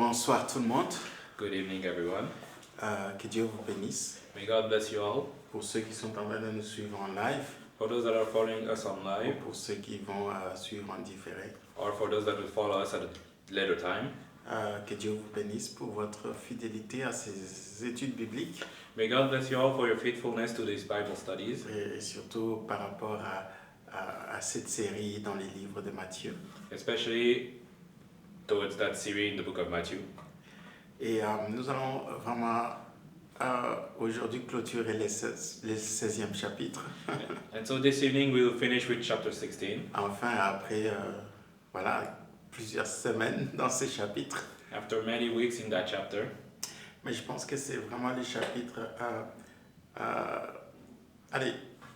Bonsoir tout le monde. Good evening, everyone. Que Dieu vous bénisse. May God bless you all. Pour ceux qui sont en train de nous suivre en live, For those that are following us on ou live, pour ceux qui vont suivre en différé, or for those that will follow us at a later time, que Dieu vous bénisse pour votre fidélité à ces études bibliques may God bless you all for your faithfulness to these Bible studies, et surtout par rapport à cette série dans les livres de Matthieu. especially towards that series in the book of Matthew. Et nous allons vraiment aujourd'hui clôturer le 16e chapitre. And so this evening we will finish with chapter 16. Enfin, après plusieurs semaines dans ces chapitres. After many weeks in that chapter, Mais je pense que c'est vraiment les chapitres...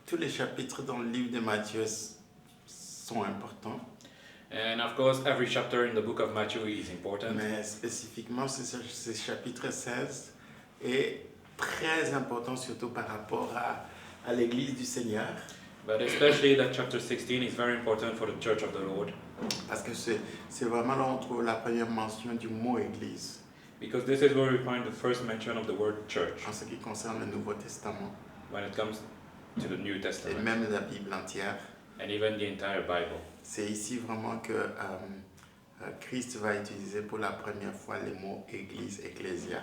tous les chapitres dans le livre de Matthieu sont importants. and of course every chapter in the book of Matthew is important. Mais spécifiquement, ce chapitre 16 est très important, surtout par rapport à l'Église du Seigneur. But especially that chapter 16 is very important for the Church of the Lord, Parce que c'est vraiment là où on trouve la première mention du mot Église because this is where we find the first mention of the word church en ce qui concerne le Nouveau Testament when it comes to the New et Testament même la Bible entière. and even the entire Bible. C'est ici vraiment que Christ va utiliser pour la première fois les mots Église, Ecclésia.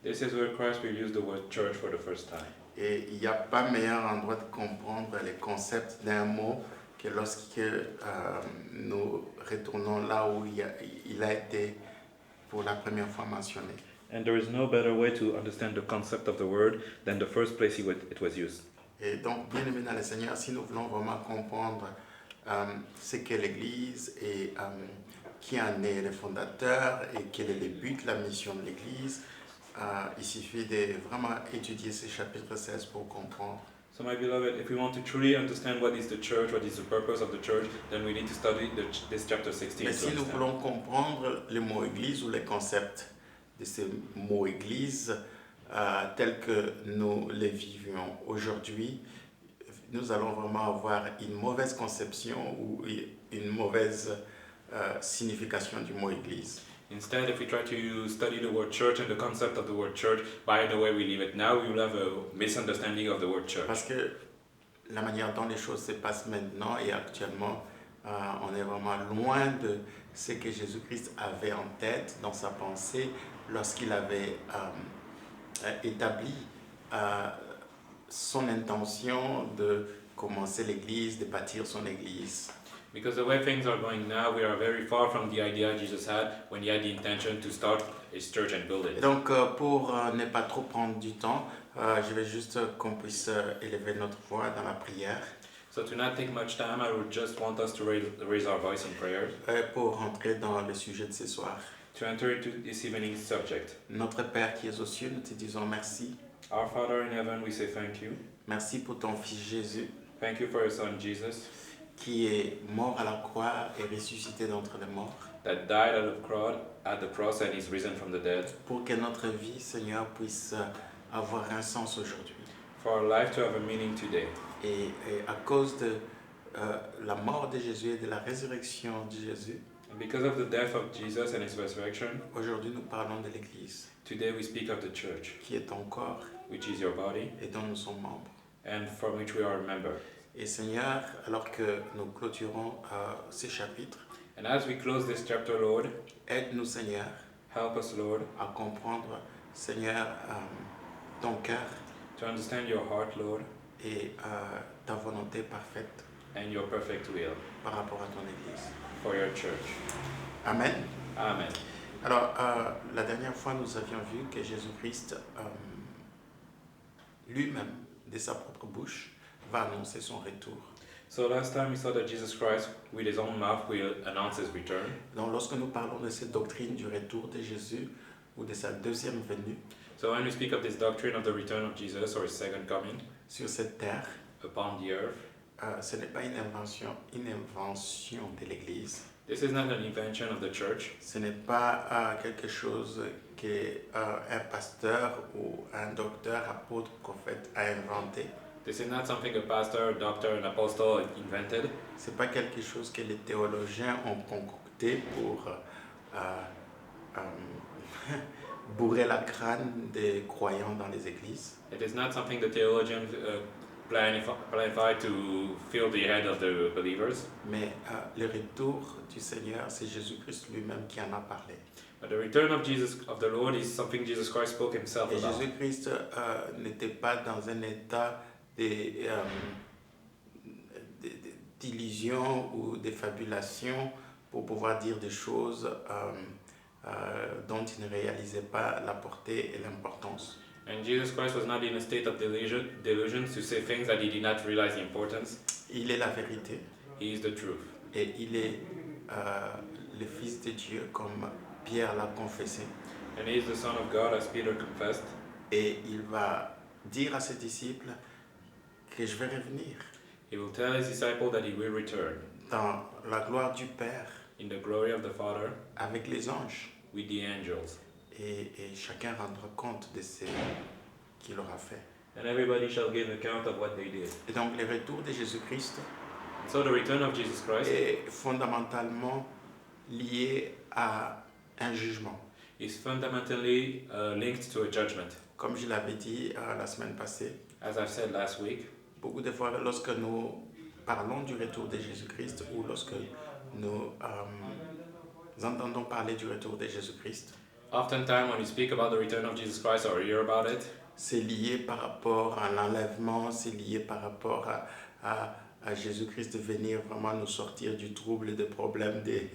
This is where Christ will use the word church for the first time. Et il n'y a pas meilleur endroit de comprendre les concepts d'un mot que lorsque nous retournons là où il a été pour la première fois mentionné. And there is no better way to understand the concept of the word than the first place it was used. Et donc, bien aimé dans le Seigneur, si nous voulons vraiment comprendre ce qu'est l'Église et qui en est le fondateur et quel est le but, la mission de l'Église, il suffit de vraiment étudier ce chapitre 16 pour comprendre. So my beloved, if we want to truly understand what is the church, what is the purpose of the church, then we need to study this chapter 16 Mais to si nous understand. voulons comprendre le mot Église ou les concepts de ce mot Église tel que nous les vivions aujourd'hui, nous allons vraiment avoir une mauvaise conception ou une mauvaise signification du mot Église. Instead, if we try to study the word church and the concept of the word church by the way we live it now, we will have a misunderstanding of the word church. Parce que la manière dont les choses se passent maintenant et actuellement, on est vraiment loin de ce que Jésus-Christ avait en tête dans sa pensée lorsqu'il avait établi son intention de commencer l'Église, de bâtir son Église. Because the way things are going now, we are very far from the idea Jesus had when he had the intention to start his church and build Et it. donc, pour ne pas trop prendre du temps, je vais juste qu'on puisse élever notre voix dans la prière So to not take much time, I would just want us to raise our voice in prayer pour rentrer dans le sujet de ce soir. to enter into this evening's subject. Notre Père qui es aux cieux, nous te disons merci. Our Father in heaven, we say thank you. Merci pour ton Fils Jésus Thank you for your Son Jesus qui est mort à la croix et ressuscité d'entre les morts. that died at the cross and is risen from the dead, Pour que notre vie, Seigneur, puisse avoir un sens aujourd'hui. for our life to have a meaning today. Et à cause de la mort de Jésus et de la résurrection de Jésus, And because of the death of Jesus and his resurrection, aujourd'hui nous parlons de l'Église, today we speak of the church, qui est ton corps which is your body et dont nous sommes membres. and from which we are a member. Et Seigneur, alors que nous clôturons ces chapitres, And as we close this chapter, Lord, aide-nous, Seigneur, help us, Lord, à comprendre, Seigneur, ton cœur to understand your heart, Lord, et ta volonté parfaite and your perfect will par rapport à ton Église. for your church. Amen. Amen. Alors, la dernière fois, nous avions vu que Jésus-Christ lui-même, de sa propre bouche, va annoncer son retour. So last time we saw that Jesus Christ, with his own mouth, will announce his return. Donc, lorsque nous parlons de cette doctrine du retour de Jésus ou de sa deuxième venue So when we speak of this doctrine of the return of Jesus or his second coming sur cette terre, upon the earth, ce n'est pas une invention de l'Église. this is not an invention of the church. Ce n'est pas quelque chose qu'un pasteur ou un docteur, apôtre, prophète a inventé. This is not something a pastor, a doctor, an apostle invented. C'est pas quelque chose que les théologiens ont concocté pour bourrer la crâne des croyants dans les églises. It is not something the theologians planify to fill the head of the believers. Mais le retour du Seigneur, c'est Jésus-Christ lui-même qui en a parlé. But the return of the Lord is something Jesus Christ spoke himself Et about. Jésus-Christ n'était pas dans un état d'illusion ou de fabulation pour pouvoir dire des choses dont il ne réalisait pas la portée et l'importance. And Jesus Christ was not in a state of delusion to say things that he did not realize the importance. Il est la vérité He is the truth. et il est le Fils de Dieu comme Pierre l'a confessé. And he is the Son of God, as Peter confessed. Et il va dire à ses disciples que je vais revenir He will tell his disciples that he will return dans la gloire du Père in the glory of the Father avec les anges. with the angels. Et chacun rendra compte de ce qu'il aura fait. And everybody shall give account of what they did. Et donc le retour de Jésus-Christ So the return of Jesus Christ est fondamentalement lié à un jugement. is fundamentally linked to a judgment. Comme je l'avais dit la semaine passée, As I've said last week, beaucoup de fois lorsque nous parlons du retour de Jésus-Christ ou lorsque nous entendons parler du retour de Jésus-Christ, oftentimes when we speak about the return of Jesus Christ or hear about it, c'est lié par rapport à l'enlèvement, c'est lié par rapport à Jésus-Christ de venir vraiment nous sortir du trouble, des problèmes, des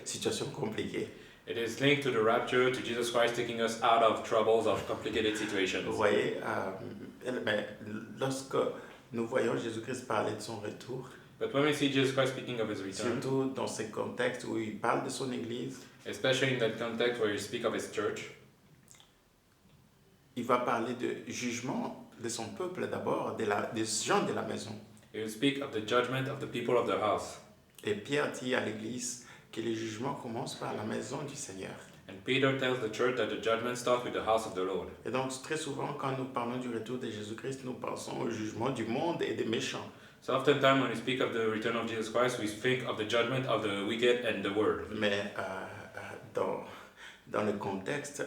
situations compliquées. it is linked to the rapture, to Jesus Christ taking us out of troubles, of complicated situations. Vous voyez, lorsque nous voyons Jésus-Christ parler de son retour, But when we see Jesus Christ speaking of his return, surtout dans ce contexte où il parle de son Église, especially in that context where he speaks of his church, il va parler de jugement de son peuple d'abord, des gens de la maison. he will speak of the judgment of the people of the house. Et Pierre dit à l'Église que les jugements commencent par la maison du Seigneur. And Peter tells the church that the judgment starts with the house of the Lord. Et donc très souvent quand nous parlons du retour de Jésus-Christ, nous pensons au jugement du monde et des méchants. So oftentimes when we speak of the return of Jesus Christ, we think of the judgment of the wicked and the world. Mais dans le contexte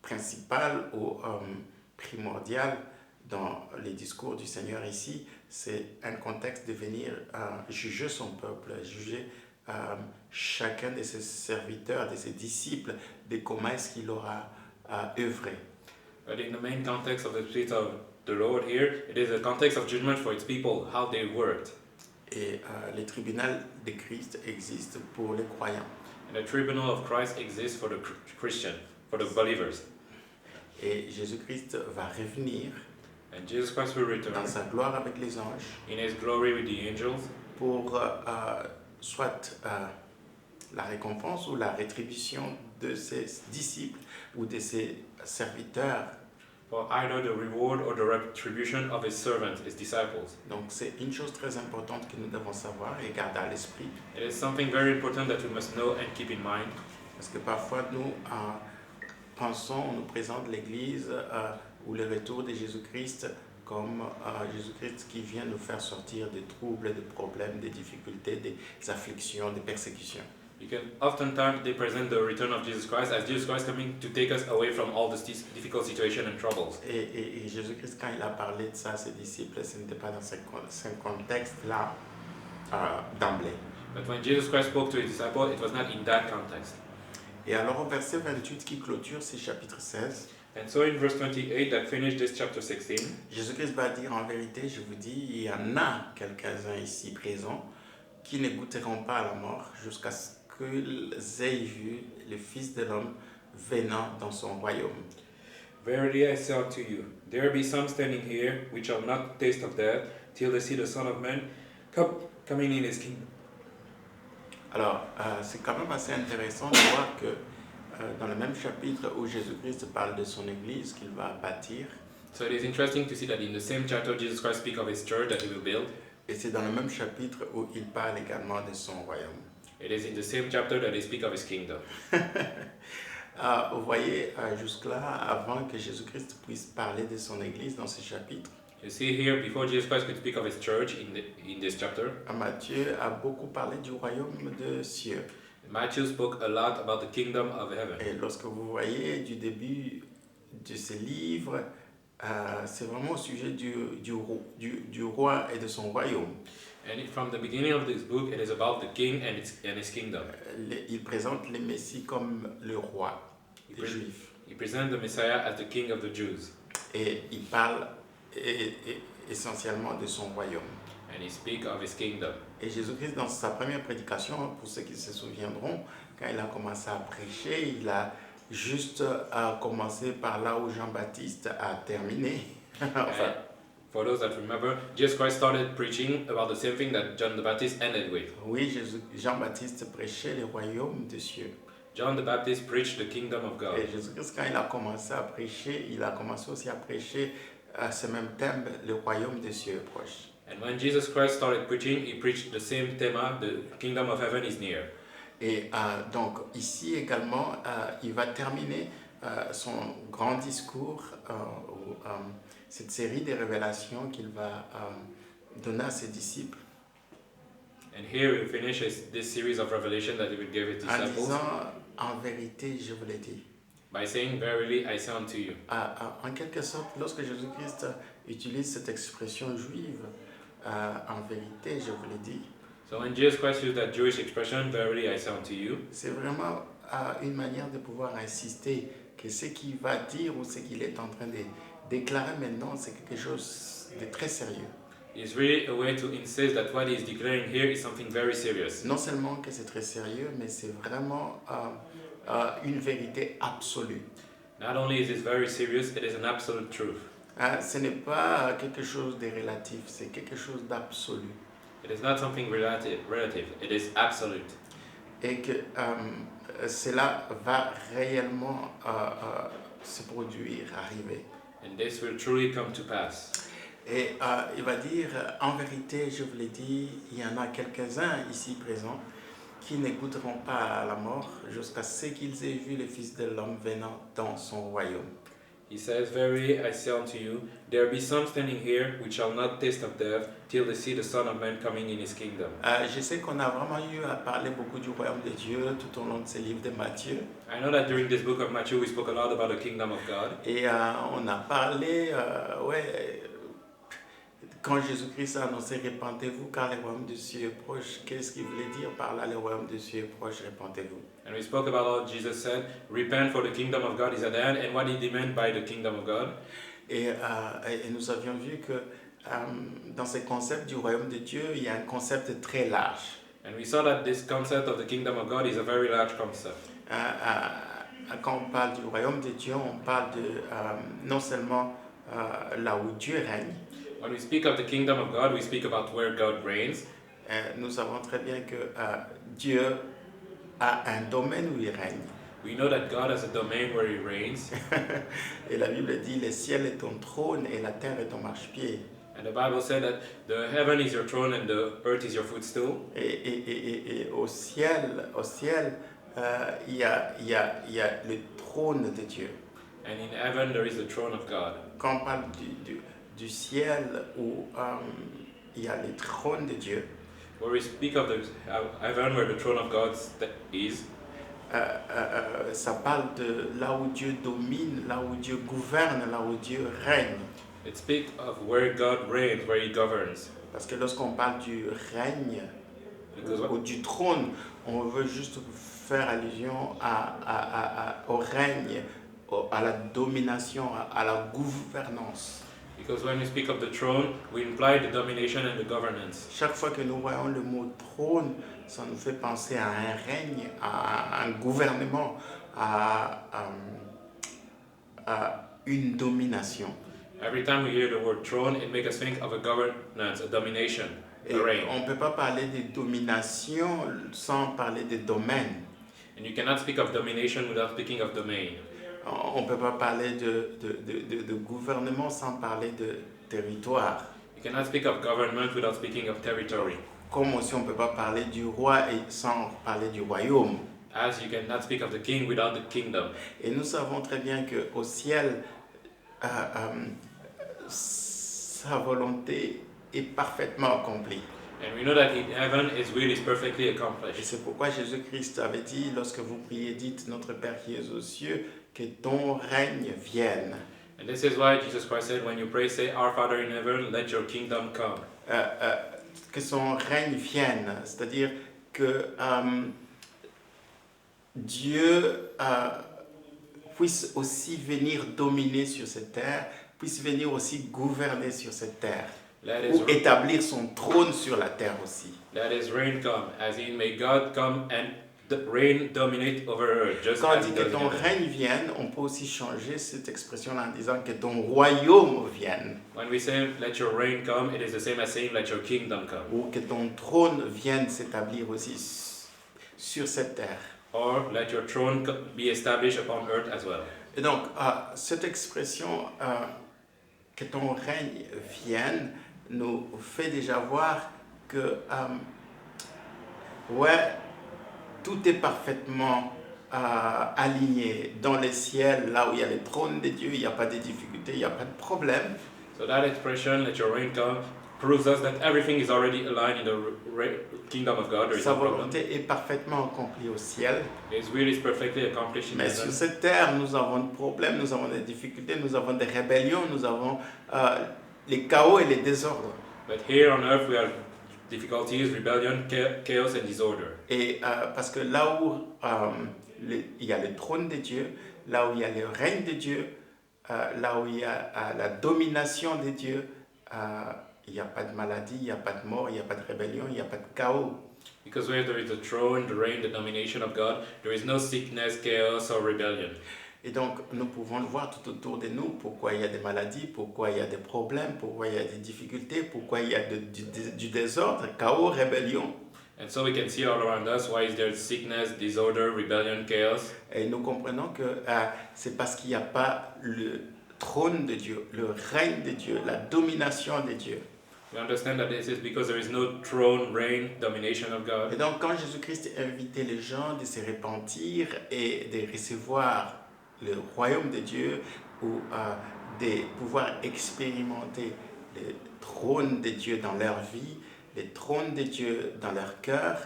principal ou primordial dans les discours du Seigneur ici, c'est un contexte de venir juger son peuple, juger chacun de ses serviteurs, de ses disciples, de comment est-ce qu'il aura œuvré. But in the main context of the Spirit of the Lord here, it is a context of judgment for its people, how they worked. Et le tribunal de Christ existe pour les croyants. And the tribunal of Christ exists for the Christian, for the believers. Et Jésus-Christ va revenir And Jesus Christ will return dans sa gloire avec les anges in his glory with the angels pour soit la récompense ou la rétribution de ses disciples ou de ses serviteurs. for either the reward or the retribution of his servants, his disciples. Donc c'est une chose très importante que nous devons savoir et garder à l'esprit, It is something very important that we must know and keep in mind, parce que parfois nous pensons, on nous présente l'Église ou le retour de Jésus-Christ comme Jésus-Christ qui vient nous faire sortir des troubles, des problèmes, des difficultés, des afflictions, des persécutions. because oftentimes they present the return of Jesus Christ as Jesus Christ coming to take us away from all these difficult situations and troubles. Et Jésus-Christ, quand il a parlé de ça à ses disciples, ce n'était pas dans ce contexte-là d'emblée. But when Jesus Christ spoke to his disciples, it was not in that context. Et alors au verset 28 qui clôture ce chapitre 16, And so in verse 28 that finished this chapter 16, Jésus-Christ va dire en vérité, je vous dis, il y en a quelques-uns ici présents qui ne goûteront pas à la mort jusqu'à ce qu'ils aient vu le Fils de l'homme venant dans son royaume. Verily I say unto you, there be some standing here which shall not taste of death till they see the Son of Man coming in his kingdom. Alors, c'est quand même assez intéressant de voir que dans le même chapitre où Jésus-Christ parle de son Église qu'il va bâtir, So it is interesting to see that in the same chapter Jesus Christ speaks of his church that he will build. et c'est dans le même chapitre où il parle également de son royaume. It is in the same chapter that he speaks of his kingdom. Vous voyez, jusque-là, avant que Jésus-Christ puisse parler de son Église dans ce chapitre, You see here, before Jesus Christ could speak of his church in this chapter, Matthieu a beaucoup parlé du royaume de cieux. Matthew spoke a lot about the kingdom of heaven. Et lorsque vous voyez du début de ce livre, c'est vraiment au sujet du roi et de son royaume. And from the beginning of this book, it is about the king and his kingdom. Il présente le Messie comme le roi He, des pre- Juifs. he presents the Messiah as the king of the Jews. Et il parle essentiellement de son royaume. And he speaks of his kingdom. Et Jésus-Christ, dans sa première prédication, pour ceux qui se souviendront, quand il a commencé à prêcher, il a juste commencé par là où Jean-Baptiste a terminé. Enfin, For those that remember, Jesus Christ started preaching about the same thing that John the Baptist ended with. oui, Jean-Baptiste prêchait le royaume des cieux. John the Baptist preached the kingdom of God. Et Jésus-Christ, quand il a commencé à prêcher, il a commencé aussi à prêcher ce même thème, le royaume des cieux est proche. And when Jesus Christ started preaching, he preached the same theme, the kingdom of heaven is near. Et donc ici également, il va terminer son grand discours, cette série de révélations qu'il va donner à ses disciples, And here he finishes this series of revelation that he would give his en disciples disant, en vérité, je vous l'ai dit. by saying, Verily I say unto you. En quelque sorte, lorsque Jésus-Christ utilise cette expression juive, en vérité, je vous l'ai dit, So when Jesus Christ used that Jewish expression, Verily I say unto you, c'est vraiment une manière de pouvoir insister que ce qu'il va dire ou ce qu'il est en train de déclarer maintenant, c'est quelque chose de très sérieux. it's really a way to insist that what he is declaring here is something very serious. Non seulement que c'est très sérieux, mais c'est vraiment une vérité absolue. Not only is it very serious, it is an absolute truth. Ce n'est pas quelque chose de relatif, c'est quelque chose d'absolu. It is not something relative, it is absolute. Et que cela va réellement se produire, arriver. And this will truly come to pass. Et il va dire, en vérité, je vous l'ai dit, il y en a quelques-uns ici présents qui ne goûteront pas à la mort jusqu'à ce qu'ils aient vu le Fils de l'homme venant dans son royaume. He says, Verily I say unto you, there be some standing here which shall not taste of death till they see the Son of Man coming in his kingdom. Je sais qu'on a vraiment eu à parler beaucoup du royaume de Dieu tout au long de ce livre de Matthieu. I know that during this book of Matthew we spoke a lot about the kingdom of God. Et on a parlé, quand Jésus-Christ a annoncé répentez-vous car le royaume des cieux est proche, qu'est-ce qu'il voulait dire par là, le royaume des cieux est proche, répentez-vous. And we spoke about how Jesus said, Repent for the kingdom of God is at hand, and what he meant by the kingdom of God. Et nous avions vu que dans ce concept du royaume de Dieu, il y a un concept très large. And we saw that this concept of the kingdom of God is a very large concept. Quand on parle du royaume de Dieu, on parle de non seulement là où Dieu règne. When we speak of the kingdom of God, we speak about where God reigns. Nous savons très bien que Dieu a un domaine où il règne. We know that God has a domain where he reigns. Et la Bible dit, le ciel est ton trône et la terre est ton marchepied. And the Bible said that the heaven is your throne and the earth is your footstool. Et au ciel, il y a le trône de Dieu. And in heaven there is the throne of God. Quand on parle du ciel où il y a le trône de Dieu, Where we speak of the heaven where the throne of God is, ça parle de là où Dieu domine, là où Dieu gouverne, là où Dieu règne. it speaks of where God reigns, where he governs. Parce que lorsqu'on parle du règne Because ou du trône, on veut juste faire allusion au règne, à la domination, à la gouvernance. Because when we speak of the throne, we imply the domination and the governance. Chaque fois que nous voyons le mot trône, ça nous fait penser à un règne, à un gouvernement, à une domination. Every time we hear the word throne, it makes us think of a governance, a domination, Et a reign. on ne peut pas parler de domination sans parler de domaine. And you cannot speak of domination without speaking of domain. On ne peut pas parler de gouvernement sans parler de territoire. You cannot speak of government without speaking of territory. Comme aussi on ne peut pas parler du roi et sans parler du royaume. As you cannot speak of the king without the kingdom. Et nous savons très bien qu'au ciel, sa volonté est parfaitement accomplie. And we know that in heaven His will is perfectly Et accomplished. c'est pourquoi Jésus-Christ avait dit, lorsque vous priez, dites, Notre Père qui es aux cieux, que ton règne vienne. And this is why Jesus Christ said, when you pray, say, Our Father in heaven, let your kingdom come. Que son règne vienne, c'est-à-dire que Dieu puisse aussi venir dominer sur cette terre, puisse venir aussi gouverner sur cette terre, ou établir son trône sur la terre aussi. Let His reign come, as in may God come and reign dominate over earth, just Quand on as dit He que does in ton heaven. règne vienne, on peut aussi changer cette expression-là en disant que ton royaume vienne, When we say let your reign come, it is the same as saying let your kingdom come, ou que ton trône vienne s'établir aussi sur cette terre. or let your throne be established upon earth as well. Et donc, cette expression que ton règne vienne nous fait déjà voir que, ouais, tout est parfaitement aligné dans les ciels, là où il y a le trône de Dieu, il n'y a pas de difficultés, il n'y a pas de problème. So that expression, let your reign come, proves us that everything is already aligned in the kingdom of God. There is Sa no problem. volonté est parfaitement accomplie au ciel. His will is perfectly accomplished in Mais sur heaven. cette terre, nous avons des problèmes, nous avons des difficultés, nous avons des rébellions, nous avons les chaos et les désordres. But here on earth we have difficulties, rebellion, chaos and disorder. Et parce que là où il y a le trône de Dieu, là où il y a le règne de Dieu, là où il y a la domination de Dieu, il n'y a pas de maladie, il n'y a pas de mort, il n'y a pas de rébellion, il n'y a pas de chaos. Because where there is the throne, the reign, the domination of God, there is no sickness, chaos or rebellion. Et donc, nous pouvons le voir tout autour de nous, pourquoi il y a des maladies, pourquoi il y a des problèmes, pourquoi il y a des difficultés, pourquoi il y a du désordre, chaos, rébellion. And so we can see all around us why is there sickness, disorder, rebellion, chaos. Et nous comprenons que c'est parce qu'il n'y a pas le trône de Dieu, le règne de Dieu, la domination de Dieu. We understand that this is because there is no throne, reign, domination of God. Et donc, quand Jésus-Christ invitait les gens de se repentir et de recevoir le royaume de Dieu ou de pouvoir expérimenter le trône de Dieu dans leur vie, le trône de Dieu dans leur cœur,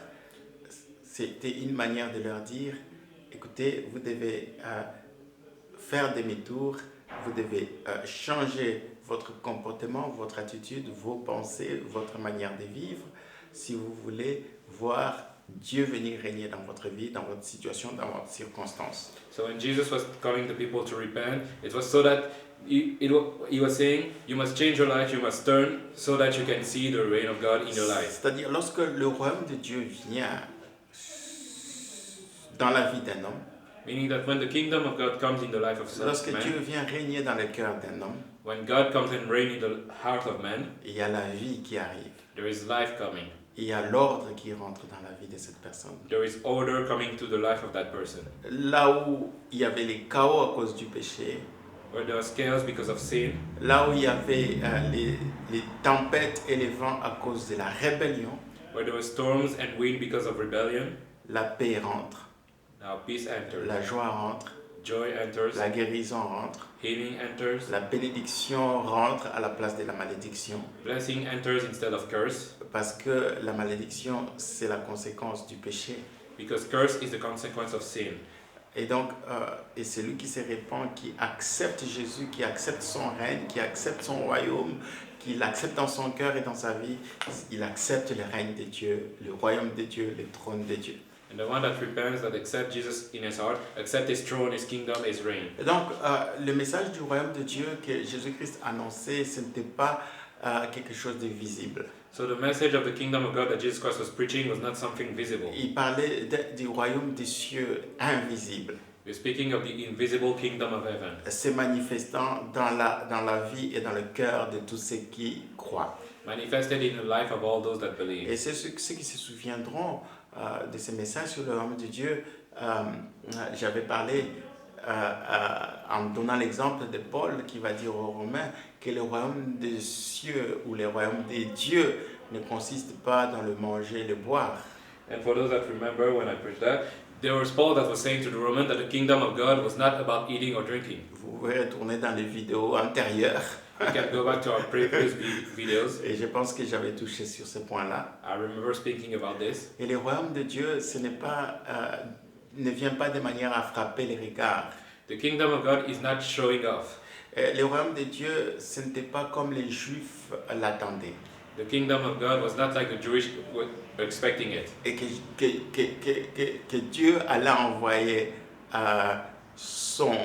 c'était une manière de leur dire, écoutez, vous devez faire demi-tour, vous devez changer votre comportement, votre attitude, vos pensées, votre manière de vivre, si vous voulez voir Dieu venir régner dans votre vie, dans votre situation, dans votre circonstance. So when Jesus was calling the people to repent, it was so that he was saying, you must change your life, you must turn, so that you can see the reign of God in your life. C'est-à-dire, lorsque le royaume de Dieu vient dans la vie d'un homme, Meaning that when the kingdom of God comes in the life of lorsque man, Dieu vient régner dans le cœur d'un homme, when God comes and reigns in the heart of man, il y a la vie qui arrive. there is life coming. Il y a l'ordre qui rentre dans la vie de cette personne. There is order coming to the life of that person. Là où il y avait les chaos à cause du péché, Where there was chaos because of sin, là où il y avait les tempêtes et les vents à cause de la rébellion, where there were storms and wind because of rebellion, la paix rentre, now peace enters, la joie rentre, joy enters, la guérison rentre, healing enters, la bénédiction rentre à la place de la malédiction. blessing enters instead of curse, Parce que la malédiction, c'est la conséquence du péché. because curse is the consequence of sin. Et donc, et celui qui se répand, qui accepte Jésus, qui accepte son règne, qui accepte son royaume, qui l'accepte dans son cœur et dans sa vie, il accepte le règne de Dieu, le royaume de Dieu, le trône de Dieu. And the one that repents, that accepts Jesus in his heart, accept his throne, his kingdom, his reign. Et donc, le message du royaume de Dieu que Jésus-Christ annonçait, ce n'était pas quelque chose de visible. So the message of the kingdom of God that Jesus Christ was preaching was not something visible. Il parlait du royaume des cieux invisible, We're speaking of the invisible kingdom of heaven, se manifestant dans la vie et dans le cœur de tous ceux qui croient. manifested in the life of all those that believe. Et c'est ceux qui se souviendront de ce message sur le royaume de Dieu. J'avais parlé en donnant l'exemple de Paul qui va dire aux Romains que le royaume des cieux ou le royaume des dieux ne consiste pas dans le manger et le boire. And for those that remember when I preached that, there was Paul that was saying to the Romans that the kingdom of God was not about eating or drinking. Vous pouvez retourner dans les vidéos antérieures. We can go back to our previous videos. Et je pense que j'avais touché sur ce point-là. I remember speaking about this. Et le royaume de Dieu, ne vient pas de manière à frapper les regards. The kingdom of God is not showing off. Le royaume de Dieu, ce n'était pas comme les Juifs l'attendaient. The kingdom of God was not like the Jewish were expecting it. Et que Dieu allait envoyer son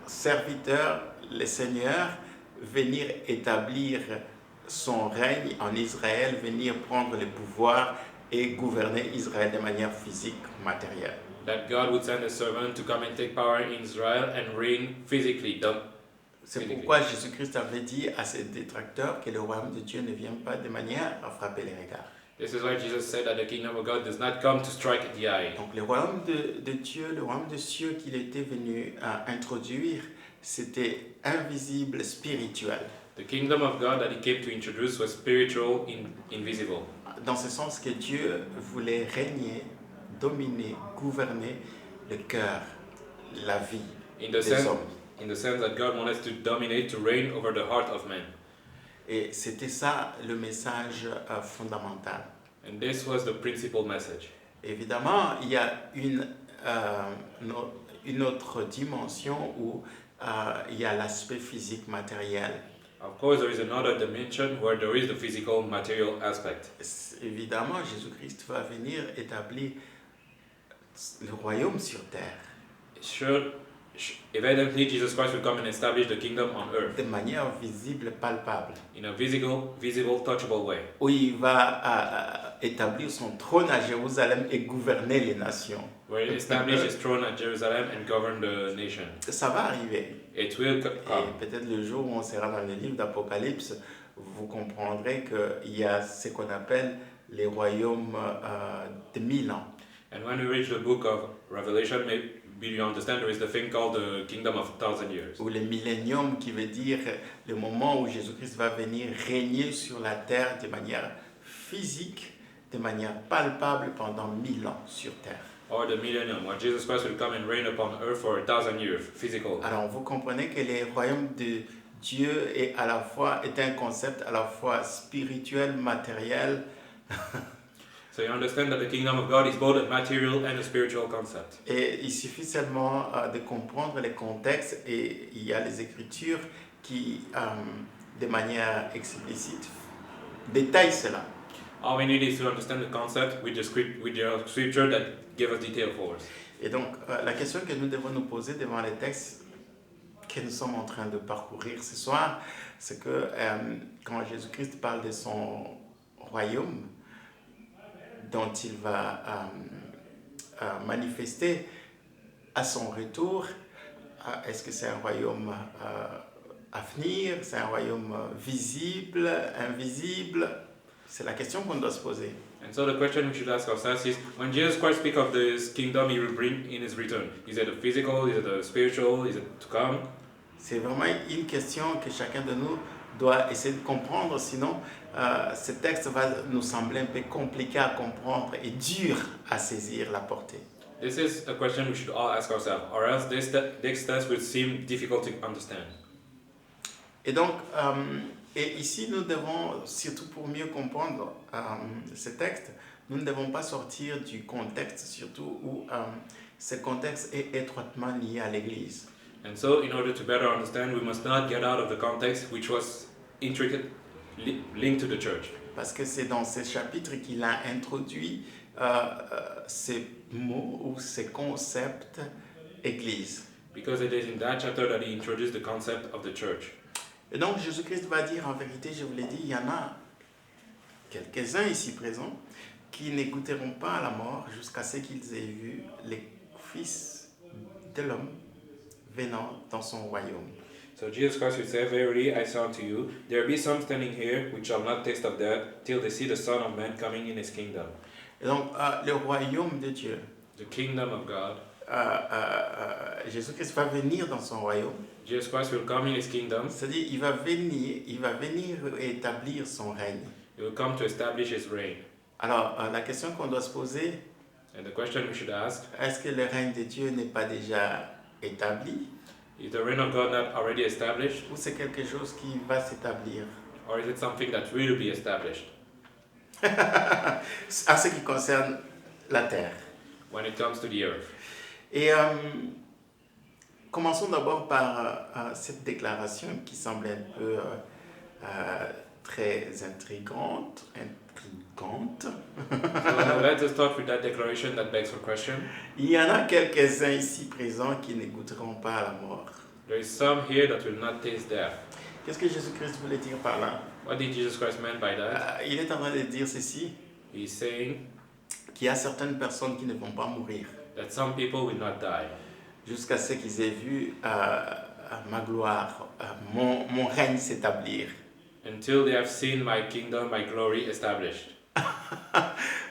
serviteur, le Seigneur, venir établir son règne en Israël, venir prendre le pouvoir et gouverner Israël de manière physique, matérielle. That God would send a servant to come and take power in Israel and reign physically. C'est pourquoi Jésus-Christ avait dit à ses détracteurs que le royaume de Dieu ne vient pas de manière à frapper les regards. This is why Jesus said that the kingdom of God does not come to strike the eye. Donc le royaume de Dieu, le royaume de cieux qu'il était venu introduire, c'était invisible, spirituel. The kingdom of God that he came to introduce was spiritual, invisible. Dans ce sens que Dieu voulait régner, dominer, gouverner le cœur, la vie des hommes. In the sense that God wanted to dominate, to reign over the heart of man. Et c'était ça le message fondamental. And this was the principal message. Évidemment, il y a une autre dimension où il y a l'aspect physique matériel. Of course, there is another dimension where there is the physical, material aspect. Évidemment, Jésus-Christ va venir établir le royaume sur terre. Sure, evidently, Jesus Christ will come and establish the kingdom on earth. De manière visible, palpable. In a visible, touchable way. Où il va établir son trône à Jérusalem et gouverner les nations. Where he established his throne at Jerusalem and govern the nation. Ça va arriver. It will come. Et peut-être le jour où on sera dans le livre d'Apocalypse, vous comprendrez qu'il y a ce qu'on appelle les royaumes de 1000 ans. And when we reach the book of Revelation, maybe you understand there is the thing called the kingdom of 1,000 years. Ou le millénium qui veut dire le moment où Jésus-Christ va venir régner sur la terre de manière physique, de manière palpable pendant 1000 ans sur terre. Or the millennium, when Jesus Christ will come and reign upon earth for 1,000 years, physical. Alors vous comprenez que le royaume de Dieu est un concept à la fois spirituel, matériel. So you understand that the kingdom of God is both a material and a spiritual concept. Et il suffit seulement de comprendre les contextes et il y a les Écritures qui, de manière explicite, détaillent cela. All we need is to understand the concept with the scripture that give us detail for us. Et donc, la question que nous devons nous poser devant les textes que nous sommes en train de parcourir ce soir, c'est que quand Jésus-Christ parle de son royaume, dont il va manifester à son retour, est-ce que c'est un royaume à venir, c'est un royaume visible, invisible? C'est la question qu'on doit se poser. And so the question we should ask ourselves is, when Jesus Christ speaks of this kingdom he will bring in his return, is it a physical, is it a spiritual, is it to come? C'est vraiment une question que chacun de nous doit essayer de comprendre, sinon ce texte va nous sembler un peu compliqué à comprendre et dur à saisir la portée. This is a question we should all ask ourselves, or else this text will seem difficult to understand. Et donc, et ici nous devons, surtout pour mieux comprendre ce texte, nous ne devons pas sortir du contexte, surtout où ce contexte est étroitement lié à l'Église. And so, in order to better understand, we must not get out of the context which was intricately linked to the church. Parce que c'est dans ce chapitre qu'il a introduit ces mots ou ces concepts Église. Because it is in that chapter that he introduced the concept of the church. Et donc Jésus-Christ va dire, en vérité, je vous l'ai dit, il y en a quelques-uns ici présents qui ne goûteront pas à la mort jusqu'à ce qu'ils aient vu les fils de l'homme venant dans son royaume. So Jesus Christ will say, verily I say unto you, there be some standing here which shall not taste of death till they see the Son of Man coming in his kingdom. Et donc le royaume de Dieu, The kingdom of God, Jésus-Christ va venir dans son royaume. Jesus Christ will come in his kingdom. C'est-à-dire il va venir établir son règne. He will come to establish his reign. Alors la question qu'on doit se poser, And the question we should ask, est-ce que le règne de Dieu n'est pas déjà établi? Is the reign of God not already established? Ou c'est quelque chose qui va s'établir? Or is it something that will be established? À ce qui concerne la terre. When it comes to the earth. Et commençons d'abord par cette déclaration qui semble un peu très intrigante. So let us start with that declaration that begs for question. Il y en a quelques-uns ici présents qui ne goûteront pas à la mort. There is some here that will not taste death. Qu'est-ce que Jésus-Christ voulait dire par là? What did Jesus Christ mean by that? Il est en train de dire ceci, He's saying qu'il y a certaines personnes qui ne vont pas mourir that some people will not die jusqu'à ce qu'ils aient vu ma gloire, mon règne s'établir. until they have seen my kingdom, my glory established.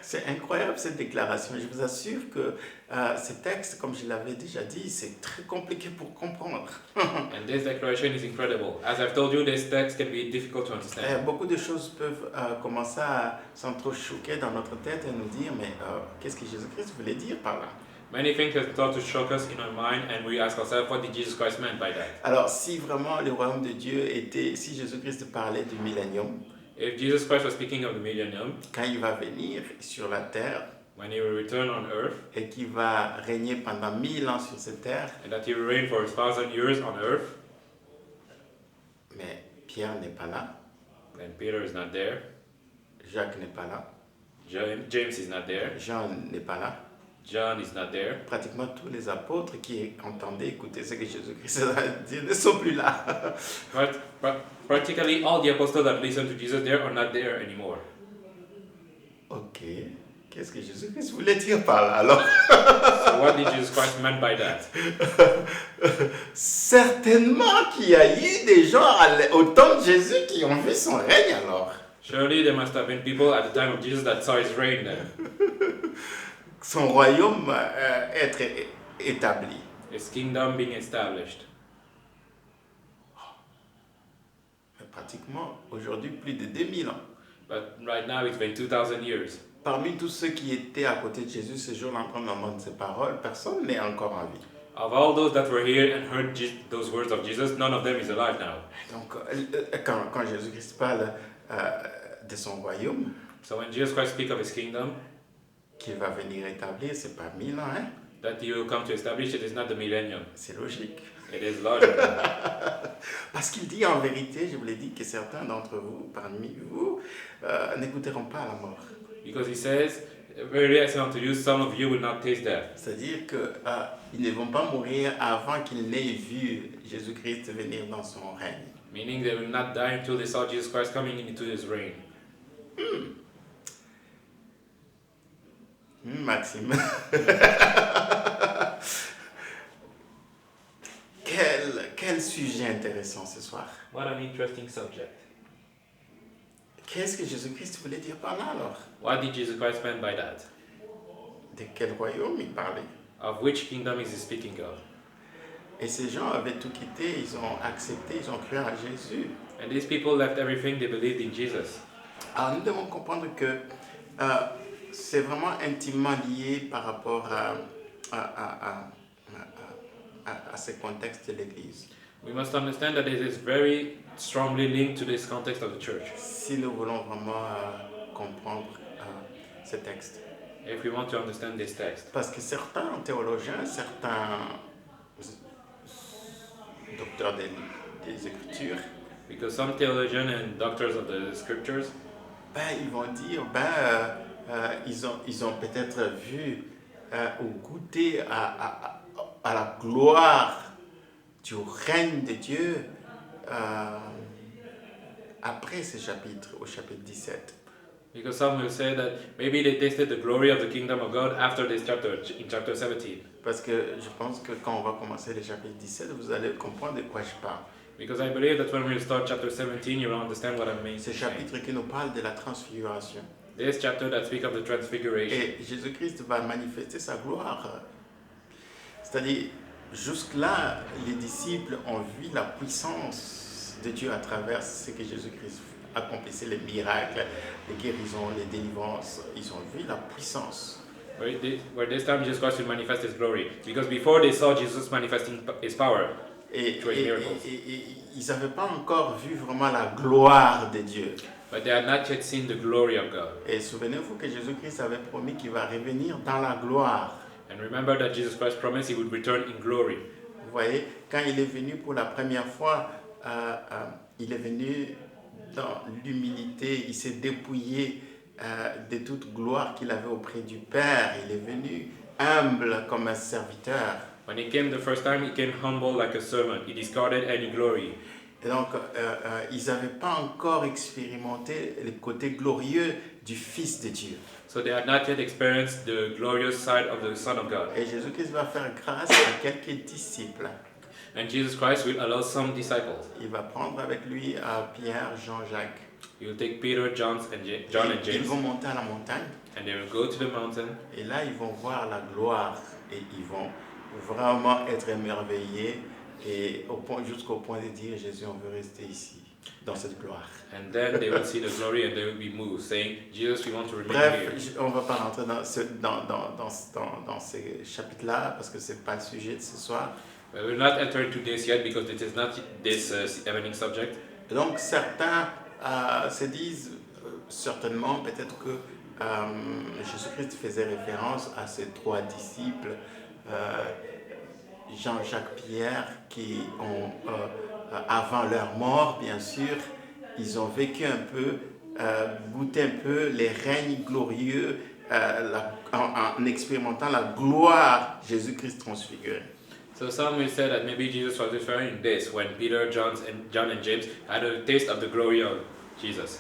C'est incroyable cette déclaration. Je vous assure que ce texte, comme je l'avais déjà dit, c'est très compliqué pour comprendre. And this declaration is incredible. As I've told you, this text can be difficult to understand. Beaucoup de choses peuvent commencer à s'entrechoquer dans notre tête et nous dire, mais qu'est-ce que Jésus-Christ voulait dire par là? Many things can start to shock us in our mind, and we ask ourselves, what did Jesus Christ mean by that? Alors, si vraiment le royaume de Dieu était, si Jésus-Christ parlait du millénium, If Jesus Christ was speaking of the millennium, quand il va venir sur la terre when he will return on earth, et qu'il va régner pendant 1000 ans sur cette terre, and that he will reign for 1,000 years on earth, mais Pierre n'est pas là, then Peter is not there, Jacques n'est pas là, James is not there, Jean n'est pas là. John is not there. Pratiquement tous les apôtres qui entendaient écouter ce que Jésus-Christ a dit ne sont plus là. Practically all the apostles that listened to Jesus there are not there anymore. Ok, qu'est-ce que Jésus-Christ voulait dire par là alors? So what did Jesus Christ mean by that? Certainement qu'il y a eu des gens au temps de Jésus qui ont vu son règne alors. Surely there must have been people at the time of Jesus that saw his reign then. Son royaume être établi. His kingdom being established. Mais pratiquement aujourd'hui plus de 2000 ans. But right now it's been 2,000 years. Parmi tous ceux qui étaient à côté de Jésus ce jour-là en train d'entendre ses paroles, personne n'est encore en vie. Of all those that were here and heard those words of Jesus, none of them is alive now. Donc quand Jésus-Christ parle de son royaume, So when Jesus Christ speaks of his kingdom, qu'il va venir établir, c'est pas 1000 ans, hein? that he will come to establish, it is not the millennium. C'est logique. It is logical. Parce qu'il dit en vérité, je vous l'ai dit, que certains d'entre vous, parmi vous, n'écouteront pas à la mort. Because he says, very I say unto you, some of you will not taste death. C'est-à-dire qu'ils ne vont pas mourir avant qu'ils n'aient vu Jésus-Christ venir dans son règne. Meaning they will not die until they saw Jesus Christ coming into his reign. Maxime. Quel sujet intéressant ce soir. What an interesting subject. Qu'est-ce que Jésus-Christ voulait dire par là alors? What did Jesus Christ mean by that? De quel royaume il parlait? Of which kingdom is he speaking of? Et ces gens avaient tout quitté, ils ont accepté, ils ont cru à Jésus. And these people left everything, they believed in Jesus. Alors nous devons comprendre que c'est vraiment intimement lié par rapport à ce contexte de l'Église. We must understand that it is very strongly linked to this context of the church. Si nous voulons vraiment comprendre ce texte. If we want to understand this text. Parce que certains théologiens, certains docteurs des Écritures, Because some theologians and doctors of the scriptures, ils vont dire, ils ont peut-être vu ou goûté à la gloire du règne de Dieu après ce chapitre, au chapitre 17. because some will say that maybe they tasted the glory of the kingdom of God after this chapter, in chapter 17. Parce que je pense que quand on va commencer le chapitre 17, vous allez comprendre de quoi je parle. Because I believe that when we start chapter 17, you will understand what I mean. Ce chapitre qui nous parle de la transfiguration. This chapter that speaks of the transfiguration. Et Jésus-Christ va manifester sa gloire. C'est-à-dire, jusque-là, les disciples ont vu la puissance de Dieu à travers ce que Jésus-Christ accomplissait, les miracles, les guérisons, les délivrances. Ils ont vu la puissance. Where this time Jesus Christ will manifest his glory. Because before they saw Jesus manifesting his power. Et, through his et- miracles. et ils n'avaient pas encore vu vraiment la gloire de Dieu. But they had not yet seen the glory of God. Et souvenez-vous que Jésus-Christ avait promis qu'il va revenir dans la gloire. And remember that Jesus Christ promised he would return in glory. Vous voyez, quand il est venu pour la première fois, il est venu dans l'humilité, il s'est dépouillé de toute gloire qu'il avait auprès du Père. Il est venu humble comme un serviteur. When he came the first time, he came humble like a servant. He discarded any glory. Et donc, ils n'avaient pas encore expérimenté le côté glorieux du Fils de Dieu. So they had not yet experienced the glorious side of the Son of God. Et Jésus-Christ va faire grâce à quelques disciples. And Jesus Christ will allow some disciples. Il va prendre avec lui Pierre, Jean, Jacques. He will take Peter, John, and Ils James, vont monter à la montagne. and they will go to the mountain. Et là, ils vont voir la gloire. Et ils vont vraiment être émerveillés. Et jusqu'au point de dire, Jésus, on veut rester ici, dans cette gloire. And then they will see the glory and they will be moved, saying, Jesus, we want to remain Bref, here. on ne va pas rentrer dans ces chapitres-là, parce que ce n'est pas le sujet de ce soir. We will not enter into this yet because it is not this evening subject. Et donc, certains se disent, certainement, peut-être que Jésus-Christ faisait référence à ses trois disciples, Jean, Jacques, Pierre, qui ont, avant leur mort, bien sûr, ils ont vécu un peu, goûté un peu les règnes glorieux en expérimentant la gloire de Jésus-Christ transfiguré. So some will say that maybe Jesus was referring to this when Peter, John, and James had a taste of the glory of Jesus.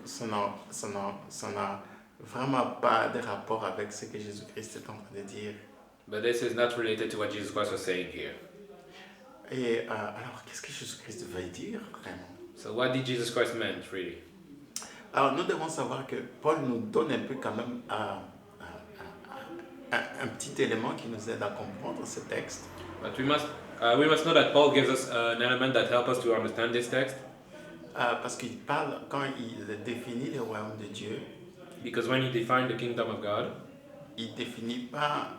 Ça n'a vraiment pas de rapport avec ce que Jésus-Christ est en train de dire. But this is not related to what Jesus Christ was saying here. Et alors, qu'est-ce que Jésus-Christ veut dire vraiment? So what did Jesus Christ meant really? Alors, nous devons savoir que Paul nous donne un peu quand même un petit élément qui nous aide à comprendre ce texte. But we must know that Paul gives us an element that helps us to understand this text. Parce qu'il parle, quand il définit le royaume de Dieu, Because when he defined the kingdom of God, il ne définit pas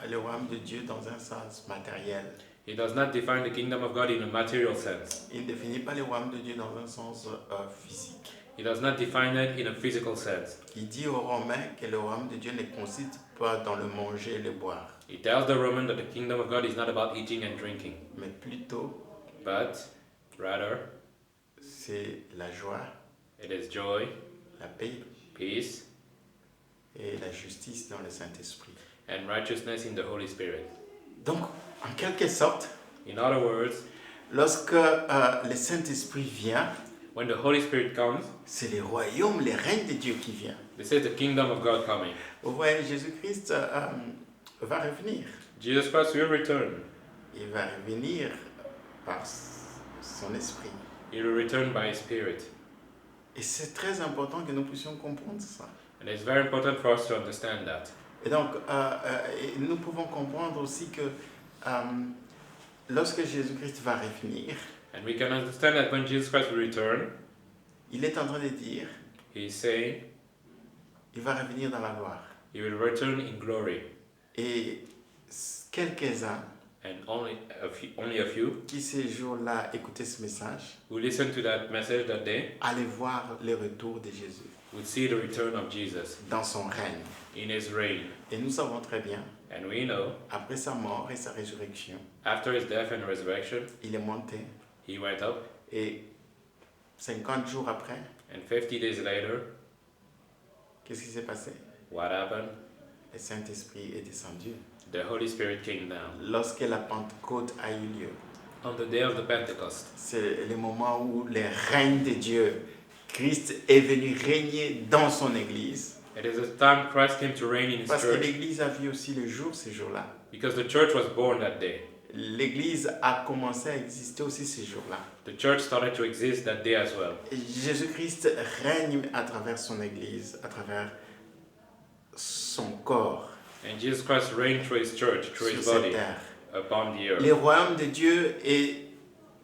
le royaume de Dieu dans un sens matériel. he does not define the kingdom of God in a material sense. Il ne définit pas le royaume de Dieu dans un sens physique. He does not define it in a physical sense. Il dit aux Romains que le royaume de Dieu ne consiste pas dans le manger et le boire, He tells the Romans that the kingdom of God is not about eating and drinking, mais plutôt but rather c'est la joie, it is joy, la paix peace, et la justice dans le Saint-Esprit. and righteousness in the Holy Spirit. Donc, en quelque sorte, In other words, lorsque le Saint-Esprit vient, when the Holy Spirit comes, c'est le royaume, le règne de Dieu qui vient. this is the kingdom of God coming. Vous voyez, Jésus-Christ va revenir. Jesus Christ will return. Il va revenir par son esprit. He will return by His Spirit. Et c'est très important que nous puissions comprendre ça. And it's very important for us to understand that. Et donc, et nous pouvons comprendre aussi que lorsque Jésus-Christ va revenir, And we can understand that when Jesus Christ will return, il est en train de dire, He's saying il va revenir dans la gloire. He will return in glory. Et quelques-uns And only a few qui ces jours-là écoutaient ce message who listened to that message that day allaient voir le retour de Jésus would see the return of Jesus dans son règne. in His reign. Et nous savons très bien, And we know, après sa mort et sa résurrection, after His death and resurrection, il est monté He went up, et 50 jours après, and 50 days later, qu'est-ce qui s'est passé? what happened? Le Saint-Esprit est descendu. The Holy Spirit came down. Lorsque la Pentecôte a eu lieu, On the day of the Pentecost, c'est le moment où le règne de Dieu, Christ est venu régner dans son Église. it is the time Christ came to reign in His Parce que church, l'Église a vu aussi le jour, ces jours-là. because the church was born that day. L'Église a commencé à exister aussi ces jours-là. The church started to exist that day as well. Et Jésus-Christ règne à travers son Église, à travers son corps And Jesus Christ reigned through His church, through sur His cette body, terre. upon the earth. Le royaume de Dieu est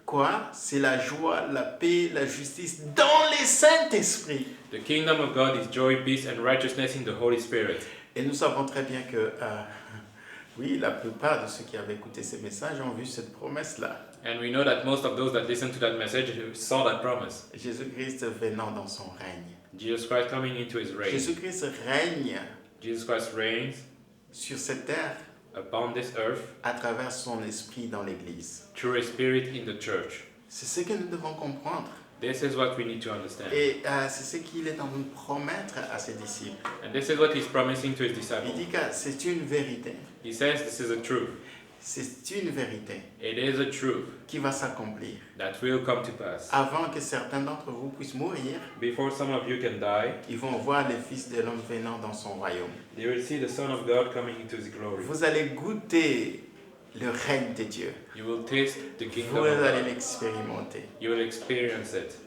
quoi? C'est la joie, la paix, la justice dans le Saint-Esprit. The kingdom of God is joy, peace, and righteousness in the Holy Spirit. Et nous savons très bien que Oui, la plupart de ceux qui avaient écouté ces messages ont vu cette promesse-là. And we know that most of those that listened to that message saw that promise. Jésus-Christ venant dans son règne. Jesus Christ coming into his reign. Jésus-Christ règne Jesus Christ reigns sur cette terre upon this earth à travers son esprit dans l'Église. through his spirit in the church. C'est ce que nous devons comprendre. This is what we need to understand. Et c'est ce qu'il est en train de promettre à ses disciples. And this is what he's promising to his Il disciples. dit que c'est une vérité. He says this is a truth. C'est une vérité It is a truth qui va s'accomplir that will come to pass. avant que certains d'entre vous puissent mourir. Before some of you can die, Ils vont voir le Fils de l'homme venant dans son royaume. they will see the Son of God coming into his glory. Vous allez goûter le règne de Dieu. You will taste the Vous kingdom of allez God. l'expérimenter. You will experience it.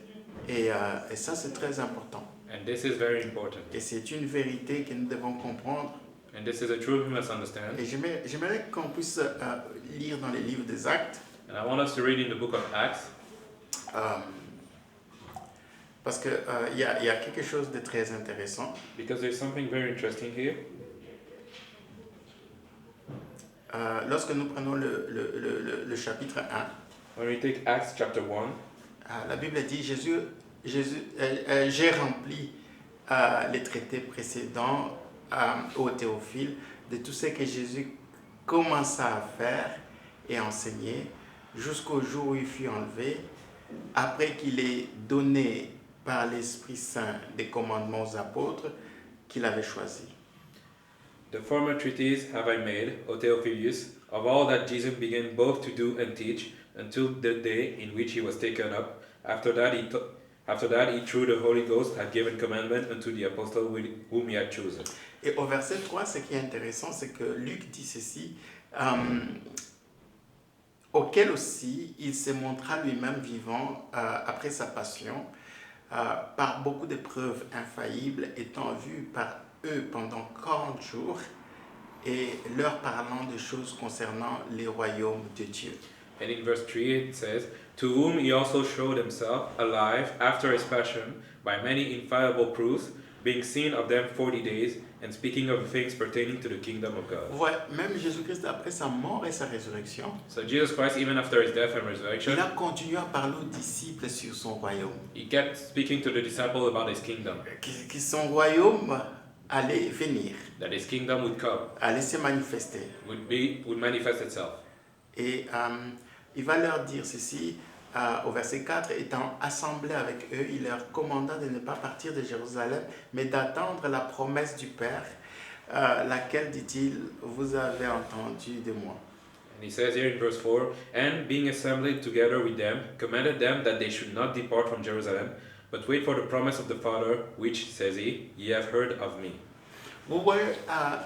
Et ça, c'est très important. And this is very important. Et c'est une vérité que nous devons comprendre. And this is a truth we must understand. Et j'aimerais qu'on puisse lire dans les livres des Actes. And I want us to read in the book of Acts, Parce qu'il y a quelque chose de très intéressant. because there's something very interesting here. Lorsque nous prenons le chapitre 1, When we take Acts chapter 1, la Bible dit j'ai rempli les traités précédents au Théophile de tout ce que Jésus commença à faire et enseigner jusqu'au jour où il fut enlevé, après qu'il ait donné par l'Esprit Saint des commandements aux apôtres qu'il avait choisis. the former treatise have I made, O Theophilus, of all that Jesus began both to do and teach, until the day in which he was taken up. After that, he through the Holy Ghost had given commandment unto the apostle whom he had chosen. Et au verset 3, ce qui est intéressant, c'est que Luc dit ceci, auquel aussi il se montra lui-même vivant après sa passion, par beaucoup de preuves infaillibles, étant vu par eux pendant 40 jours, et leur parlant de choses concernant les royaumes de Dieu. And in verse 3 it says, to whom he also showed himself alive after his passion by many infallible proofs, being seen of them 40 days, and speaking of things pertaining to the kingdom of God. Ouais, même Jésus-Christ, après sa mort et sa résurrection, So Jesus Christ, even after his death and resurrection, il a continué à parler aux disciples sur son royaume. he kept speaking to the disciples about his kingdom, Que son royaume allait venir, that his kingdom would come, allait se manifester. would manifest itself. Et il va leur dire ceci au verset 4, étant assemblé avec eux, il leur commanda de ne pas partir de Jérusalem, mais d'attendre la promesse du Père, laquelle, dit-il, vous avez entendu de moi. And he says here in verse 4, and being assembled together with them, commanded them that they should not depart from Jerusalem, but wait for the promise of the Father, which, says he, ye have heard of me. Vous voyez,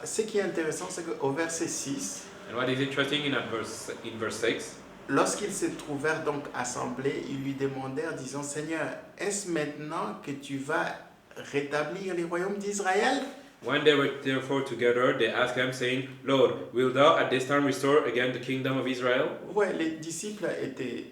ce qui est intéressant, c'est qu'au verset 6, And what is interesting in verse 6, lorsqu'ils se trouvèrent donc assemblés, ils lui demandèrent, disant, Seigneur, est-ce maintenant que tu vas rétablir les royaumes d'Israël? when they were therefore together, they asked him, saying, Lord, wilt thou at this time restore again the kingdom of Israel? Ouais, les disciples étaient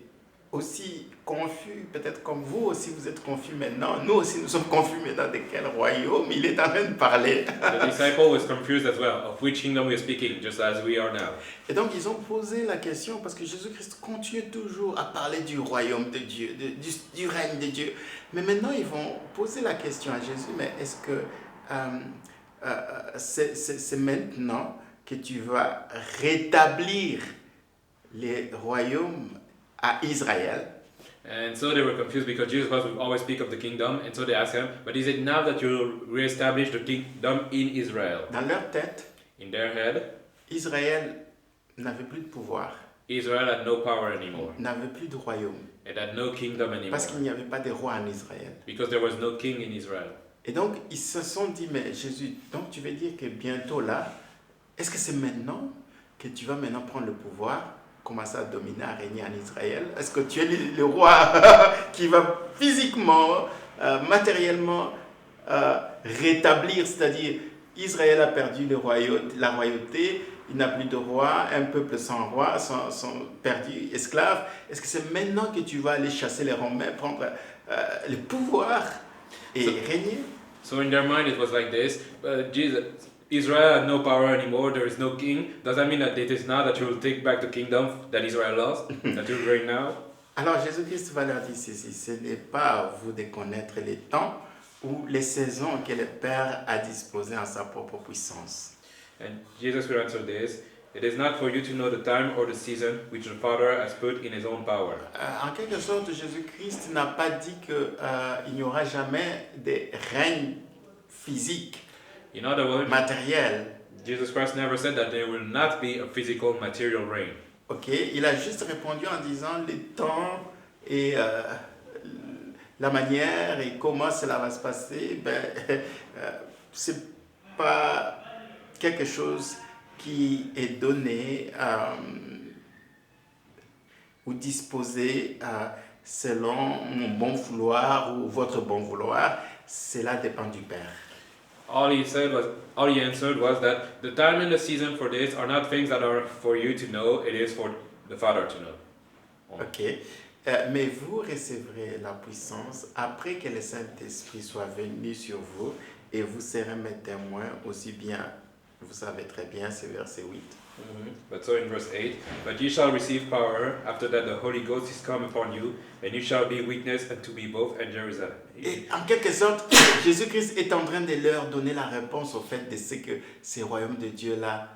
aussi confus, peut-être comme vous aussi vous êtes confus maintenant. Nous aussi nous sommes confus maintenant de quel royaume il est en train de parler. The disciple was confused as well, of which kingdom we are speaking, just as we are now. Et donc ils ont posé la question parce que Jésus-Christ continue toujours à parler du royaume de Dieu, du règne de Dieu. Mais maintenant ils vont poser la question à Jésus, mais est-ce que c'est maintenant que tu vas rétablir les royaumes à Israël? And so they were confused because Jesus Christ would always speak of the kingdom, and so they asked him, but is it now that you will reestablish the kingdom in Israel? Dans leur tête, In their head, Israël n'avait plus de pouvoir, Israel had no power anymore. n'avait plus de royaume, It had no kingdom anymore. parce qu'il n'y avait pas de roi en Israël. Because there was no king in Israel. Et donc, ils se sont dit, mais Jésus, donc tu veux dire que bientôt là, est-ce que c'est maintenant que tu vas maintenant prendre le pouvoir, commencer à dominer, à régner en Israël? Est-ce que tu es le roi qui va physiquement, matériellement rétablir, c'est-à-dire Israël a perdu la royauté, il n'a plus de roi, un peuple sans roi, sont perdus, esclaves. Est-ce que c'est maintenant que tu vas aller chasser les Romains, prendre le pouvoir et régner? So in their mind it was like this, Israel had no power anymore, there is no king, does that mean that it is now that you will take back the kingdom that Israel lost, that you will reign now? Alors Jésus-Christ va leur dire ceci, ce n'est pas à vous de connaître les temps ou les saisons que le Père a disposées en sa propre puissance. And Jesus will answer this, it is not for you to know the time or the season which the Father has put in his own power. En quelque sorte, Jésus-Christ n'a pas dit qu'il n'y aura jamais de règne physique, In other words, matériel. Jesus Christ never said that there will not be a physical material reign. Ok, il a juste répondu en disant les temps et la manière et comment cela va se passer. C'est pas quelque chose qui est donné ou disposé selon mon bon vouloir ou votre bon vouloir. Cela dépend du Père. All he answered was that the time and the season for this are not things that are for you to know, it is for the Father to know. Ok. Mais vous recevrez la puissance après que le Saint-Esprit soit venu sur vous et vous serez mes témoins aussi bien. Vous savez très bien, c'est verset 8. But so in verse 8, but ye shall receive power after that the Holy Ghost is come upon you, and you shall be witness unto me both in Jerusalem. Et en quelque sorte, Jésus-Christ est en train de leur donner la réponse au fait de ce que ce royaume de Dieu-là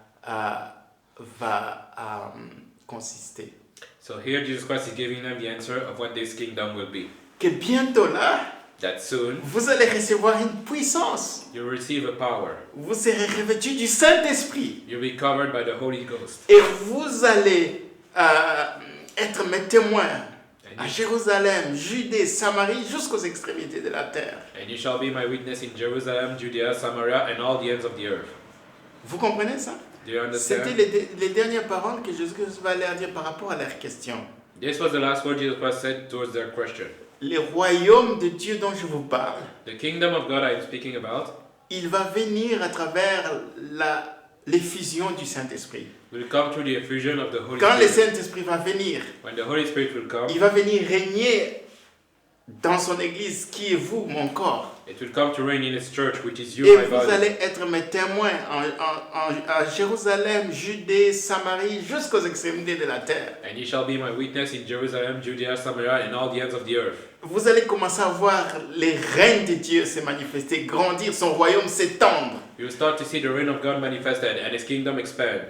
va consister. So here Jesus Christ is giving them the answer of what this kingdom will be. Que bientôt là, That soon vous allez recevoir une puissance. you will receive a power. Vous serez revêtus du Saint-Esprit. You'll be covered by the Holy Ghost. Et vous allez être mes témoins à And Jérusalem, Judée, Samarie, jusqu'aux extrémités de la terre. you shall be my witness in Jerusalem, Judea, Samaria, and all the ends of the earth. Vous comprenez ça? Do you C'était understand? les dernières paroles que Jésus-Christ va leur dire par rapport à leurs questions. This was the last word Jesus Christ said towards their question. Le royaume de Dieu dont je vous parle, The kingdom of God I am speaking about il va venir à travers l'effusion du Saint-Esprit. will come through the effusion of the Holy Quand le Spirit. Saint-Esprit va venir, When the Holy Spirit will come, il va venir régner dans son Église, qui est vous, mon corps. it will come to reign in His church, which is you, Et my vous body. allez être mes témoins à Jérusalem, Judée, Samarie, jusqu'aux extrémités de la terre. And ye shall be my witness in Jerusalem, Judea, Samaria, and all the ends of the earth. Vous allez commencer à voir les règnes de Dieu se manifester, grandir, son royaume s'étendre You will start to see the reign of God manifested and His kingdom expand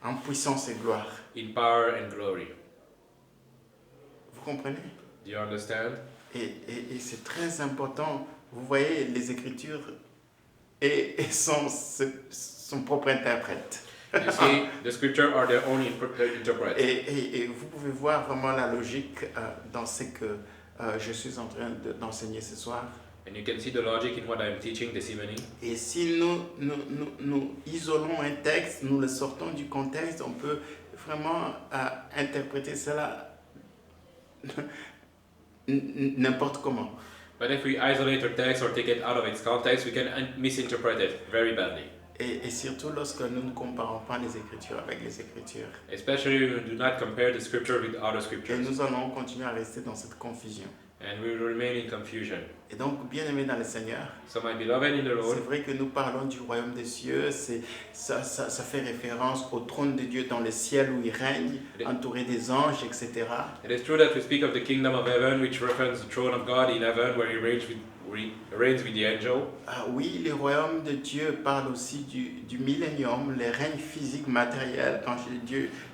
en puissance et gloire. in power and glory. Vous comprenez? Do you understand? Et c'est très important. Vous voyez, les Écritures et son propre interprète. You see, the scripture are their own interpret. Et vous pouvez voir vraiment la logique dans ce que je suis en train d'enseigner ce soir. And you can see the logic in what I am teaching this evening. Et si nous isolons un texte, nous le sortons du contexte, on peut vraiment interpréter cela n'importe comment. But if we isolate our text or take it out of its context, we can misinterpret it very badly. Et surtout lorsque nous ne comparons pas les Écritures avec les Écritures. Especially when we do not compare the scripture with other Et scriptures. nous allons continuer à rester dans cette confusion. And we will remain in confusion. Et donc, bien aimé dans le Seigneur, So my beloved in the c'est Lord, vrai que nous parlons du royaume des cieux, ça fait référence au trône de Dieu dans le ciel où il règne, entouré des anges, etc. it is true that we speak of the kingdom of heaven, which references the throne of God in heaven, where He reigns with the angel. Ah oui, le royaume de Dieu parle aussi du millénium, le règne physique matériel, quand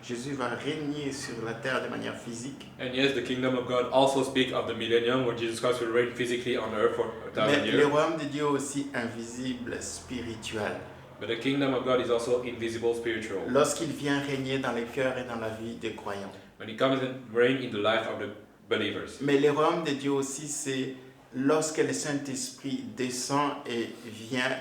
Jésus va régner sur la terre de manière physique. And yes, the kingdom of God also speaks of the millennium, where Jesus Christ will reign physically on earth for 1,000 Mais le years. royaume de Dieu est aussi invisible, spirituel. But the kingdom of God is also invisible, spiritual. Lorsqu'il vient régner dans les cœurs et dans la vie des croyants. When He comes and reign in the life of the believers. Mais le royaume de Dieu aussi, c'est lorsque le Saint-Esprit descend et vient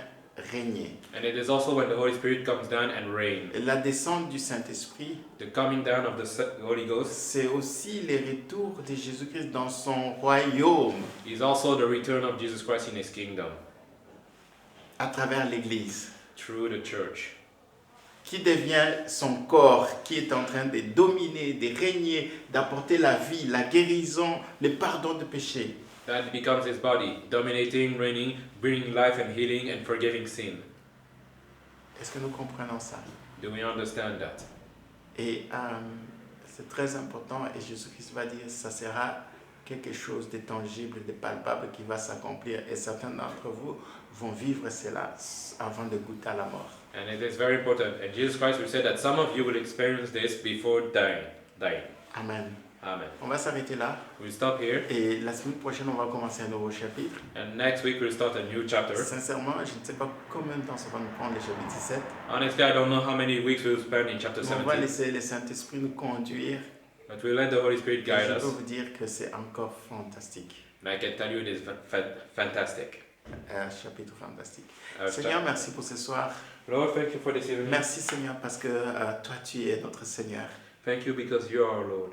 régner. And it is also when the Holy Spirit comes down and reigns. Et la descente du Saint-Esprit, The coming down of the Holy Ghost c'est aussi le retour de Jésus-Christ dans son royaume is also the return of Jesus Christ in His kingdom à travers l'Église, through the church, qui devient son corps, qui est en train de dominer, de régner, d'apporter la vie, la guérison, le pardon de péché. that becomes His body, dominating, reigning, bringing life and healing and forgiving sin. Est-ce que nous comprenons ça? Do we understand that? Et c'est très important et Jésus-Christ va dire ça sera quelque chose de tangible, de palpable qui va s'accomplir et certains d'entre vous vont vivre cela avant de goûter à la mort. And it is very important. And Jesus Christ will say that some of you will experience this before dying. Amen. Amen. On va s'arrêter là We'll stop here. et la semaine prochaine on va commencer un nouveau chapitre. And next week we'll start a new chapter. Sincèrement, je ne sais pas combien de temps ça va nous prendre le chapitre 17. Honestly, I don't know how many weeks we'll spend in chapter On va 17. laisser le Saint-Esprit nous conduire. But we'll let the Holy Spirit Et guide je us. peux vous dire que c'est encore fantastique. And I can tell you it is fantastic. Chapitre fantastique. Our Seigneur, chapter. merci pour ce soir. Lord, thank you for this evening. Merci Seigneur parce que toi tu es notre Seigneur. Thank you because you are our Lord.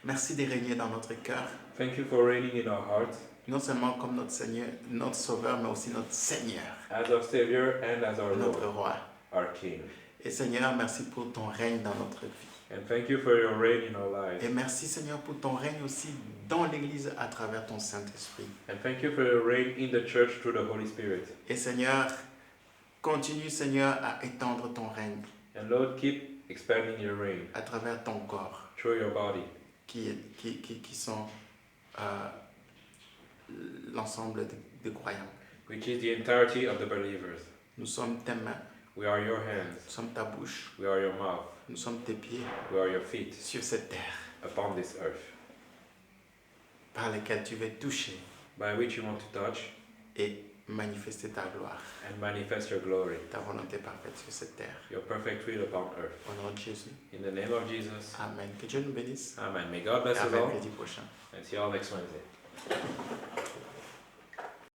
Merci de régner dans notre cœur. Thank you for reigning in our hearts Non seulement comme notre Seigneur, notre Sauveur, mais aussi notre Seigneur, as our Savior and as our notre Lord, Roi. our King. Et Seigneur, merci pour ton règne dans notre vie. And thank you for your reign in our lives. Et merci Seigneur pour ton règne aussi dans l'Église à travers ton Saint-Esprit. And thank you for your reign in the church through the Holy Spirit. Et Seigneur, continue Seigneur à étendre ton règne And Lord, keep expanding your reign à travers ton corps through your body, qui sont l'ensemble des croyants. which is the entirety of the believers. Nous sommes tes mains, We are your hands, nous sommes ta bouche, we are your mouth, nous sommes tes pieds we are your feet sur cette terre upon this earth, par lesquels tu veux toucher by which you want to touch et manifester ta gloire, and manifest your glory, ta volonté parfaite sur cette terre. your perfect will upon earth. Au nom de Jésus. In the name of Jesus, Amen. Que Dieu nous bénisse. amen. May God Et bless à us all, mercredi prochain. and see you all next Wednesday.